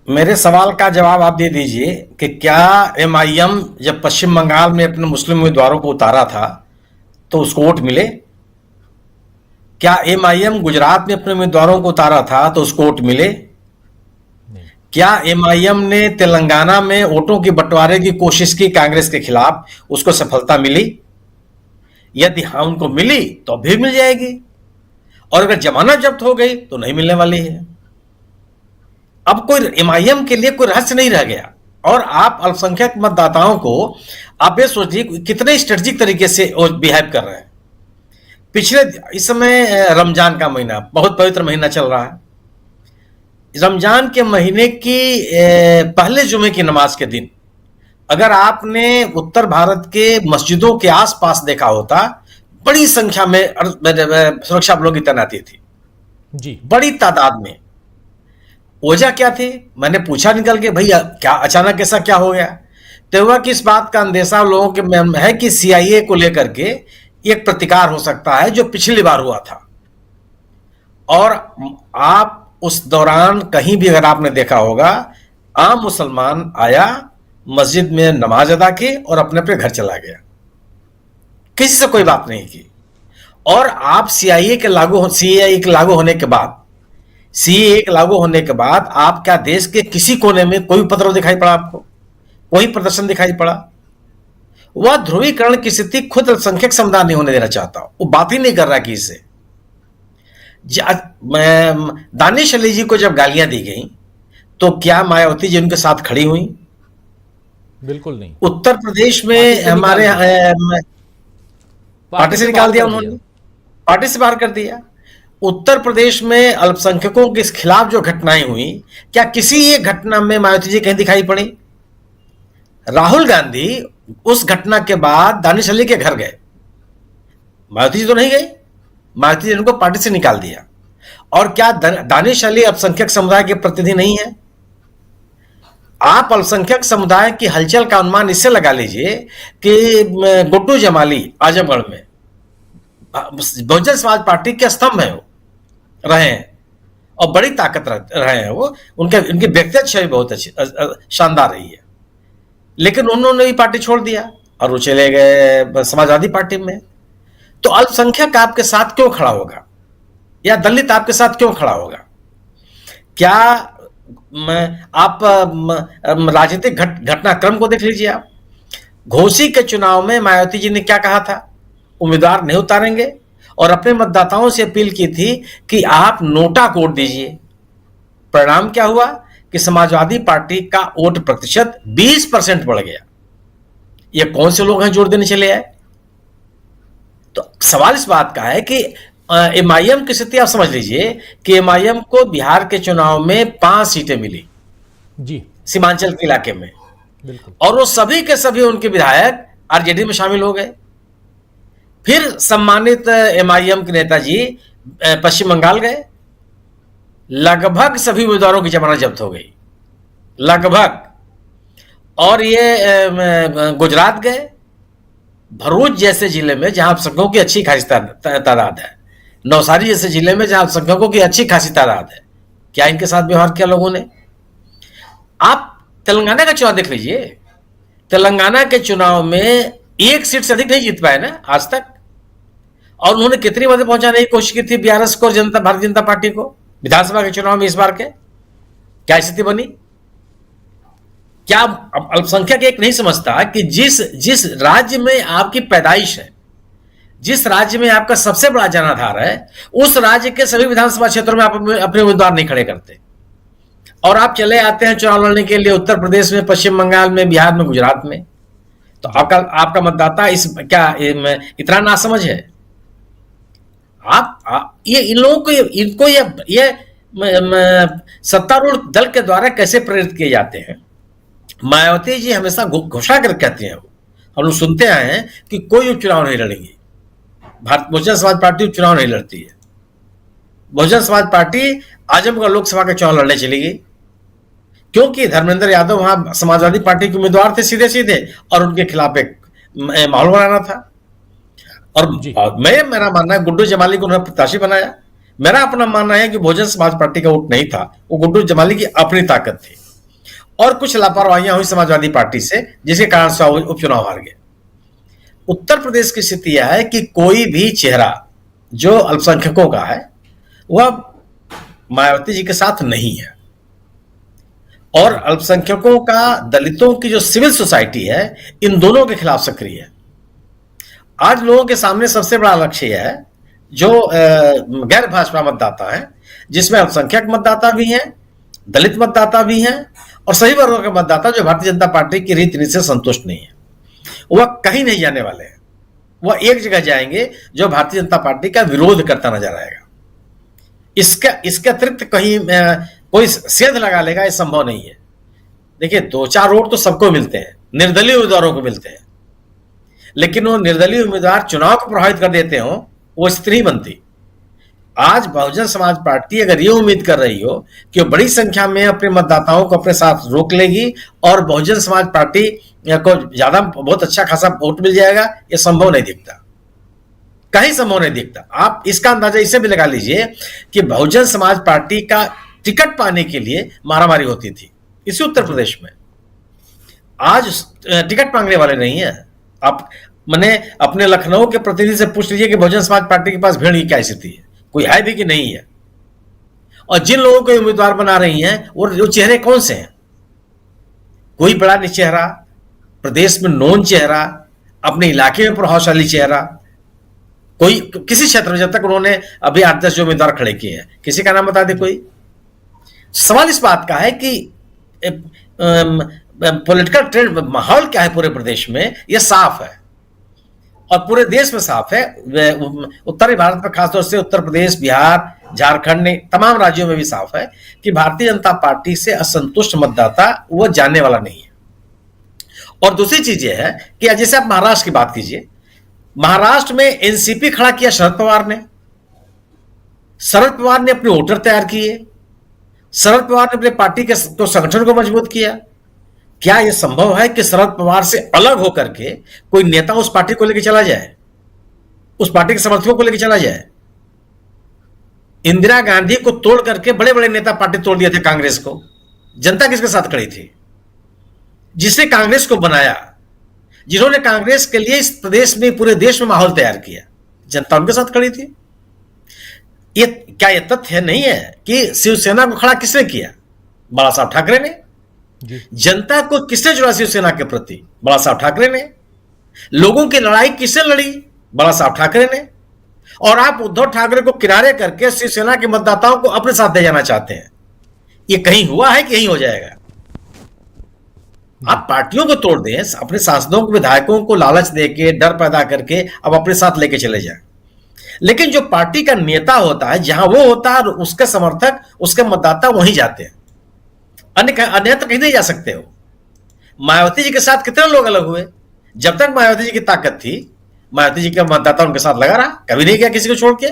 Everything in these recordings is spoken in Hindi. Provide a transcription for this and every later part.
मेरे सवाल का जवाब आप दे दीजिए कि क्या एमआईएम जब पश्चिम बंगाल में अपने मुस्लिम उम्मीदवारों को उतारा था तो उसको वोट मिले? क्या एमआईएम गुजरात में अपने उम्मीदवारों को उतारा था तो उसको वोट मिले? नहीं। क्या एमआईएम ने तेलंगाना में वोटों की बंटवारे की कोशिश की कांग्रेस के खिलाफ, उसको सफलता मिली? यदि हाँ उनको मिली तो अब भी मिल जाएगी, और अगर जमानत जब्त हो गई तो नहीं मिलने वाली है। अब कोई एमआईएम के लिए कोई रहस्य नहीं रह गया। और आप अल्पसंख्यक मतदाताओं को, आप ये सोचिए कितने स्ट्रेटेजिक तरीके से वो बिहेव कर रहे हैं। पिछले, इस समय रमजान का महीना, बहुत पवित्र महीना चल रहा है। रमजान के महीने की पहले जुमे की नमाज के दिन अगर आपने उत्तर भारत के मस्जिदों के आसपास देखा होता, बड़ी संख्या में सुरक्षा बलों की तैनाती थी, जी। बड़ी तादाद में। वजह क्या थी? मैंने पूछा निकल के, भैया क्या अचानक ऐसा क्या हो गया? तो हुआ कि इस बात का अंदेशा लोगों के में है कि सीआईए को लेकर के एक प्रतिकार हो सकता है जो पिछली बार हुआ था। और आप उस दौरान कहीं भी अगर आपने देखा होगा, आम मुसलमान आया, मस्जिद में नमाज अदा की और अपने अपने घर चला गया, किसी से कोई बात नहीं की। और आप सीआईए के लागू होने के बाद आप क्या देश के किसी कोने में कोई उपद्रव दिखाई पड़ा आपको? कोई प्रदर्शन दिखाई पड़ा? वह ध्रुवीकरण की स्थिति खुद अल्पसंख्यक समुदाय नहीं होने देना चाहता, वो बात ही नहीं कर रहा किसी से। दानिश अली जी को जब गालियां दी गई तो क्या मायावती जी उनके साथ खड़ी हुई? बिल्कुल नहीं। उत्तर प्रदेश पार्टी में से निकाल हमारे दिया। पार्टी से निकाल दिया उन्होंने, पार्टी से बाहर कर दिया। उत्तर प्रदेश में अल्पसंख्यकों के खिलाफ जो घटनाएं हुई, क्या किसी एक घटना में मायावती जी कहीं दिखाई पड़ी? राहुल गांधी उस घटना के बाद दानिश अली के घर गए, मायावती जी तो नहीं गई। मायावती जी ने उनको पार्टी से निकाल दिया। और क्या दानिश अली अल्पसंख्यक समुदाय के प्रतिनिधि नहीं है? आप अल्पसंख्यक समुदाय की हलचल का अनुमान इससे लगा लीजिए कि गुड्डू जमाली आजमगढ़ में बहुजन समाज पार्टी के स्तंभ है, वो रहे हैं और बड़ी ताकत रहे हैं। वो उनकी व्यक्तिगत छवि बहुत अच्छी शानदार रही है, लेकिन उन्होंने भी पार्टी छोड़ दिया और वो चले गए समाजवादी पार्टी में। तो अल्पसंख्यक आपके साथ क्यों खड़ा होगा, या दलित आपके साथ क्यों खड़ा होगा? क्या आप राजनीतिक घटनाक्रम को देख लीजिए। आप घोसी के चुनाव में मायावती जी ने क्या कहा था? उम्मीदवार नहीं उतारेंगे, और अपने मतदाताओं से अपील की थी कि आप नोटा को वोट दीजिए। परिणाम क्या हुआ कि समाजवादी पार्टी का वोट प्रतिशत 20% बढ़ गया। ये कौन से लोग हैं जोड़ देने चले आए? तो सवाल इस बात का है कि एमआईएम की स्थिति आप समझ लीजिए कि एमआईएम को बिहार के चुनाव में 5 सीटें मिली जी। सीमांचल के इलाके में, बिल्कुल। और वो सभी के सभी उनके विधायक आरजेडी में शामिल हो गए। फिर सम्मानित एमआईएम के नेताजी पश्चिम बंगाल गए, लगभग सभी उम्मीदवारों की जमानत जब्त हो गई, लगभग। और ये गुजरात गए, भरूच जैसे जिले में जहां अल्पसंख्यकों की अच्छी खासी तादाद है, नवसारी जैसे जिले में जहां अल्पसंख्यकों की अच्छी खासी तादाद है, क्या इनके साथ व्यवहार किया लोगों ने? आप तेलंगाना का चुनाव देख लीजिए, तेलंगाना के चुनाव में एक सीट से अधिक नहीं जीत पाए ना आज तक। और उन्होंने कितनी मदद पहुंचाने की कोशिश की थी बीआरएस को, भारतीय जनता पार्टी को, विधानसभा के चुनाव में इस बार के क्या स्थिति बनी? क्या अल्पसंख्यक एक नहीं समझता कि जिस राज्य में आपकी पैदाइश है, जिस राज्य में आपका सबसे बड़ा जनाधार है, उस राज्य के सभी विधानसभा क्षेत्रों में आप अपने उम्मीदवार नहीं खड़े करते, और आप चले आते हैं चुनाव लड़ने के लिए उत्तर प्रदेश में, पश्चिम बंगाल में, बिहार में, गुजरात में। तो आपका मतदाता इतना नासमझ है? ये इन लोगों को इनको ये सत्तारूढ़ दल के द्वारा कैसे प्रेरित किए जाते हैं? मायावती जी हमेशा घोषणा कर कहते हैं, हम लोग सुनते आए हैं कि कोई उपचुनाव नहीं लड़ेंगी, बहुजन समाज पार्टी उपचुनाव नहीं लड़ती है। बहुजन समाज पार्टी आजमगढ़ लोकसभा के चुनाव लड़ने चली गई, क्योंकि धर्मेंद्र यादव वहां समाजवादी पार्टी के उम्मीदवार थे सीधे सीधे, और उनके खिलाफ एक माहौल बनाना था। और मेरा मानना है गुड्डू जमाली को उन्होंने प्रत्याशी बनाया। मेरा अपना मानना है कि बहुजन समाज पार्टी का वोट नहीं था, वो गुड्डू जमाली की अपनी ताकत थी। और कुछ लापरवाहियां हुई समाजवादी पार्टी से, जिसके कारण से उपचुनाव हार गए। उत्तर प्रदेश की स्थिति यह है कि कोई भी चेहरा जो अल्पसंख्यकों का है वह मायावती जी के साथ नहीं है, और अल्पसंख्यकों का, दलितों की जो सिविल सोसाइटी है, इन दोनों के खिलाफ सक्रिय है। आज लोगों के सामने सबसे बड़ा लक्ष्य यह है जो गैर भाजपा मतदाता है, जिसमें अल्पसंख्यक मतदाता भी हैं, दलित मतदाता भी हैं, और सभी वर्गों के मतदाता जो भारतीय जनता पार्टी की रीति नीति से संतुष्ट नहीं है, वह कहीं नहीं जाने वाले हैं। वह एक जगह जाएंगे जो भारतीय जनता पार्टी का विरोध करता नजर आएगा। इसके अतिरिक्त कहीं कोई सेंध लगा लेगा, ये संभव नहीं है। देखिए, 2-4 वोट तो सबको मिलते हैं, निर्दलीय उम्मीदवारों को मिलते हैं, लेकिन वो निर्दलीय उम्मीदवार चुनाव को प्रभावित कर देते हो, वो स्थिति नहीं बनती। आज बहुजन समाज पार्टी अगर ये उम्मीद कर रही हो कि वो बड़ी संख्या में अपने मतदाताओं को अपने साथ रोक लेगी और बहुजन समाज पार्टी को ज्यादा बहुत अच्छा खासा वोट मिल जाएगा, ये संभव नहीं दिखता, कहीं संभव नहीं दिखता। आप इसका अंदाजा इसे भी लगा लीजिए कि बहुजन समाज पार्टी का टिकट पाने के लिए मारामारी होती थी इसी उत्तर प्रदेश में। आज टिकट मांगने वाले नहीं है। आप मैंने अपने लखनऊ के प्रतिनिधि से पूछ लीजिए कि बहुजन समाज पार्टी के पास भीड़ की क्या स्थिति है, कोई है भी कि नहीं है। और जिन लोगों को उम्मीदवार बना रही हैं वो चेहरे कौन से हैं? कोई बड़ा नहीं चेहरा, प्रदेश में नोन चेहरा, अपने इलाके में प्रभावशाली चेहरा, कोई किसी क्षेत्र में, जब तक उन्होंने अभी 8-10 जो उम्मीदवार खड़े किए हैं, किसी का नाम बता दे कोई। सवाल इस बात का है कि पॉलिटिकल ट्रेंड, माहौल क्या है पूरे प्रदेश में, यह साफ है और पूरे देश में साफ है। उत्तरी भारत में, खासतौर से उत्तर प्रदेश, बिहार, झारखंड, तमाम राज्यों में भी साफ है कि भारतीय जनता पार्टी से असंतुष्ट मतदाता वो जानने वाला नहीं है। और दूसरी चीज यह है कि जैसे आप महाराष्ट्र की बात कीजिए, महाराष्ट्र में एनसीपी खड़ा किया शरद पवार ने। शरद पवार ने अपने वोटर तैयार किए, शरद पवार ने अपने पार्टी के तो संगठन को मजबूत किया। क्या यह संभव है कि शरद पवार से अलग होकर के कोई नेता उस पार्टी को लेकर चला जाए, उस पार्टी के समर्थकों को लेकर चला जाए? इंदिरा गांधी को तोड़ करके बड़े बड़े नेता पार्टी तोड़ दिए थे कांग्रेस को। जनता किसके साथ खड़ी थी? जिसने कांग्रेस को बनाया, जिन्होंने कांग्रेस के लिए इस प्रदेश में, पूरे देश में माहौल तैयार किया, जनता उनके साथ खड़ी थी। क्या यह तथ्य नहीं है कि शिवसेना को खड़ा किसने किया? बाला साहब ठाकरे ने। जनता को किसने जुड़ा शिवसेना के प्रति? बाला साहब ठाकरे ने। लोगों की लड़ाई किसने लड़ी? बाला साहब ठाकरे ने। और आप उद्धव ठाकरे को किनारे करके शिवसेना के मतदाताओं को अपने साथ ले जाना चाहते हैं। यह कहीं हुआ है कि यहीं हो जाएगा? आप पार्टियों को तोड़ दें, अपने सांसदों को, विधायकों को लालच देके, डर पैदा करके अब अपने साथ लेके चले जाएं। लेकिन जो पार्टी का नेता होता है, जहां वो होता है, उसके समर्थक, उसके मतदाता वहीं जाते हैं, अन्य तो कहीं नहीं जा सकते हो। मायावती जी के साथ कितने लोग अलग हुए? जब तक मायावती जी की ताकत थी, मायावती जी का मतदाता उनके साथ लगा रहा, कभी नहीं गया किसी को छोड़ के।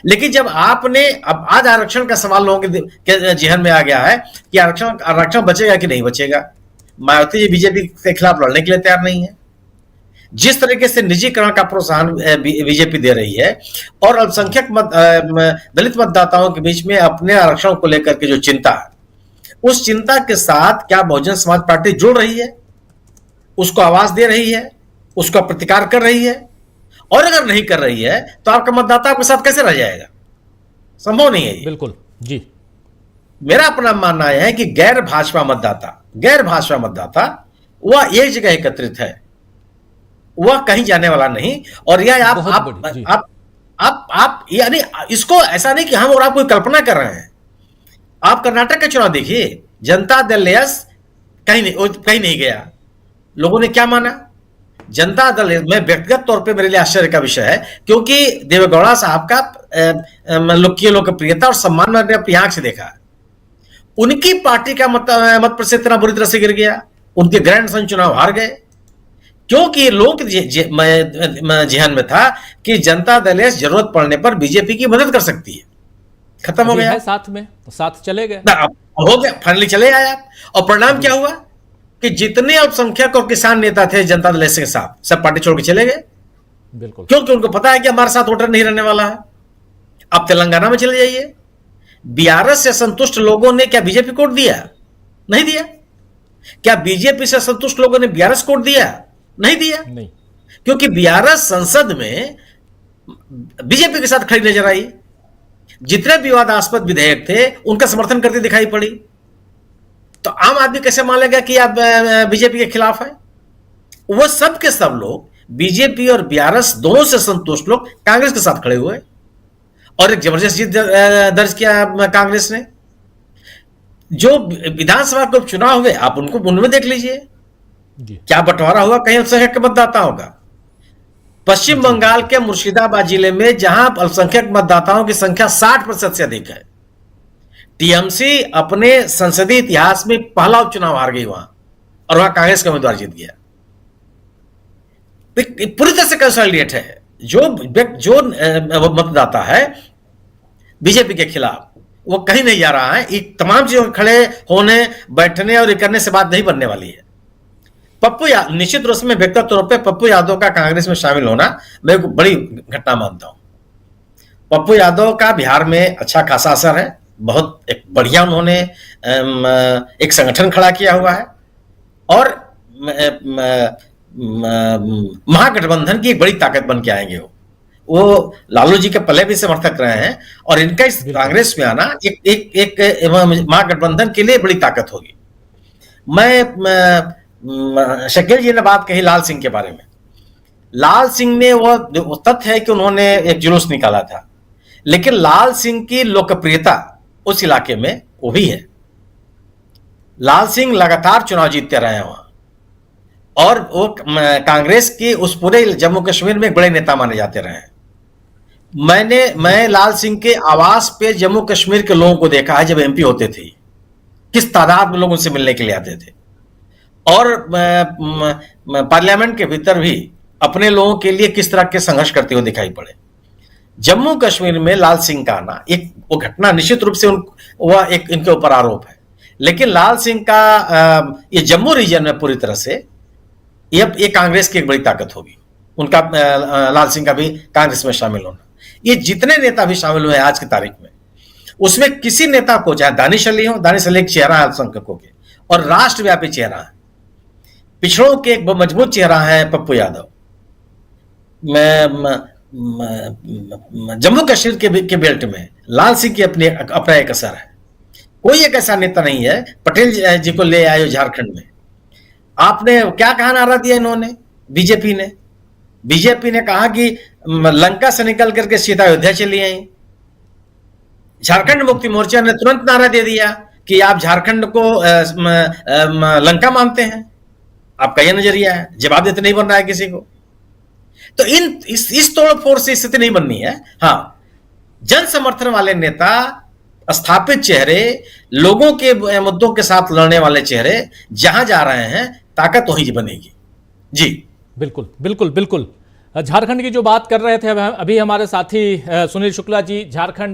लेकिन जब आपने, अब आज आरक्षण का सवाल लोगों के जेहन में आ गया है कि आरक्षण बचेगा कि नहीं बचेगा, मायावती जी बीजेपी के खिलाफ लड़ने के लिए तैयार नहीं है। जिस तरीके से निजीकरण का प्रोत्साहन बीजेपी दे रही है और अल्पसंख्यक दलित मतदाताओं के बीच में अपने आरक्षण को लेकर के जो चिंता है, उस चिंता के साथ क्या बहुजन समाज पार्टी जुड़ रही है, उसको आवाज दे रही है, उसका प्रतिकार कर रही है? और अगर नहीं कर रही है तो आपका मतदाता आपके साथ कैसे रह जाएगा? संभव नहीं है ये। बिल्कुल जी। मेरा अपना मानना यह है कि गैर भाजपा मतदाता वह एक जगह एकत्रित है, वह कहीं जाने वाला नहीं। और यह आप यानी इसको ऐसा नहीं कि हम और आप कोई कल्पना कर रहे हैं। आप कर्नाटक का चुनाव देखिए, जनता दल एस कहीं नहीं गया। लोगों ने क्या माना? जनता दल में व्यक्तिगत तौर पे मेरे लिए आश्चर्य का विषय है, क्योंकि देवेगौड़ा साहब का लोकप्रियता और सम्मान मैंने अपनी आंख से देखा। उनकी पार्टी का मत प्रतिशत इतना बुरी तरह से गिर गया, उनके ग्रैंड सन चुनाव हार गए, क्योंकि लोग जेहन में था कि जनता दल एस जरूरत पड़ने पर बीजेपी की मदद कर सकती है। खत्म हो गया, साथ में साथ चले गए, हो गया, फाइनली चले आए आप। और परिणाम क्या हुआ कि जितने अल्पसंख्यक और किसान नेता थे जनता दल एस के साथ, सब पार्टी छोड़ के चले गए। बिल्कुल, क्योंकि उनको पता है कि हमारे साथ वोटर नहीं रहने वाला है। आप तेलंगाना में चले जाइए, बीआरएस से संतुष्ट लोगों ने क्या बीजेपी को वोट दिया? नहीं दिया। क्या बीजेपी से संतुष्ट लोगों ने बीआरएस को वोट दिया? नहीं दिया, नहीं। क्योंकि बीआरएस संसद में बीजेपी के साथ खड़ी नजर आई। जितने विवादास्पद विधेयक थे उनका समर्थन करती दिखाई पड़ी। तो आम आदमी कैसे मान लेगा कि आप बीजेपी के खिलाफ है? वो सब के सब लोग, बीजेपी और बीआरएस दोनों से संतुष्ट लोग कांग्रेस के साथ खड़े हुए और एक जबरदस्त जीत दर्ज किया कांग्रेस ने। जो विधानसभा के उपचुनाव हुए आप उनको उनमें देख लीजिए, क्या बंटवारा हुआ कहीं अल्पसंख्यक मतदाताओं का। पश्चिम बंगाल के मुर्शिदाबाद जिले में जहां अल्पसंख्यक मतदाताओं की संख्या 60% से अधिक है, टीएमसी अपने संसदीय इतिहास में पहला उपचुनाव हार गई वहां, और वहां कांग्रेस का उम्मीदवार जीत गया। पूरी तरह से कंसोलिडेट है। जो मतदाता है बीजेपी के खिलाफ, वो कहीं नहीं जा रहा है। एक तमाम चीजों खड़े होने, बैठने और करने से बात नहीं बनने वाली है। पप्पू यादव, निश्चित रूप से व्यक्तिगत तौर पे पप्पू यादव का कांग्रेस में शामिल होना मैं बड़ी घटना मानता हूं। पप्पू यादव का बिहार में अच्छा खासा असर है, बहुत एक बढ़िया उन्होंने एक संगठन खड़ा किया हुआ है, और महागठबंधन की एक बड़ी ताकत बन के आएंगे। वो लालू जी के पहले भी समर्थक रहे हैं, और इनका इस कांग्रेस में आना एक महागठबंधन के लिए बड़ी ताकत होगी। शकील जी ने बात कही लाल सिंह के बारे में। लाल सिंह ने वो तथ्य है कि उन्होंने एक जुलूस निकाला था, लेकिन लाल सिंह की लोकप्रियता उस इलाके में वो भी है। लाल सिंह लगातार चुनाव जीतते रहे हैं वहां, और वो कांग्रेस की उस पूरे जम्मू कश्मीर में एक बड़े नेता माने जाते रहे हैं। मैं लाल सिंह के आवास पे जम्मू कश्मीर के लोगों को देखा है जब एमपी होते थे, किस तादाद में लोग उनसे मिलने के लिए आते थे, और पार्लियामेंट के भीतर भी अपने लोगों के लिए किस तरह के संघर्ष करते हुए दिखाई पड़े। जम्मू कश्मीर में लाल सिंह का आना एक वो घटना निश्चित रूप से वह एक इनके ऊपर आरोप है, लेकिन लाल सिंह का ये जम्मू रीजन में पूरी तरह से ये कांग्रेस की एक बड़ी ताकत होगी। उनका लाल सिंह का भी कांग्रेस में शामिल होना, ये जितने नेता भी शामिल हुए हैं आज की तारीख में, उसमें किसी नेता को, चाहे दानिश अली हो, दानिश अली एक चेहरा है अल्पसंख्यकों के और राष्ट्रव्यापी चेहरा है, पिछड़ों के एक मजबूत चेहरा है पप्पू यादव। जम्मू कश्मीर के बेल्ट में लाल सिंह की अपना एक असर है। कोई एक ऐसा नेता नहीं है, पटेल जी को ले आए झारखंड में, आपने क्या कहा नारा दिया इन्होंने, बीजेपी ने कहा कि लंका से निकल करके सीधा अयोध्या चली आई। झारखंड मुक्ति मोर्चा ने तुरंत नारा दे दिया कि आप झारखंड को लंका मानते हैं, आपका यह नजरिया है, जवाब देते नहीं बन रहा है किसी को। तो इस तोड़ फोड़ से स्थिति नहीं बननी है। हाँ, जन समर्थन वाले नेता, स्थापित चेहरे, लोगों के मुद्दों के साथ लड़ने वाले चेहरे जहां जा रहे हैं, ताकत वहीं बनेगी। जी बिल्कुल बिल्कुल बिल्कुल। झारखंड की जो बात कर रहे थे अभी हमारे साथी सुनील शुक्ला जी, झारखंड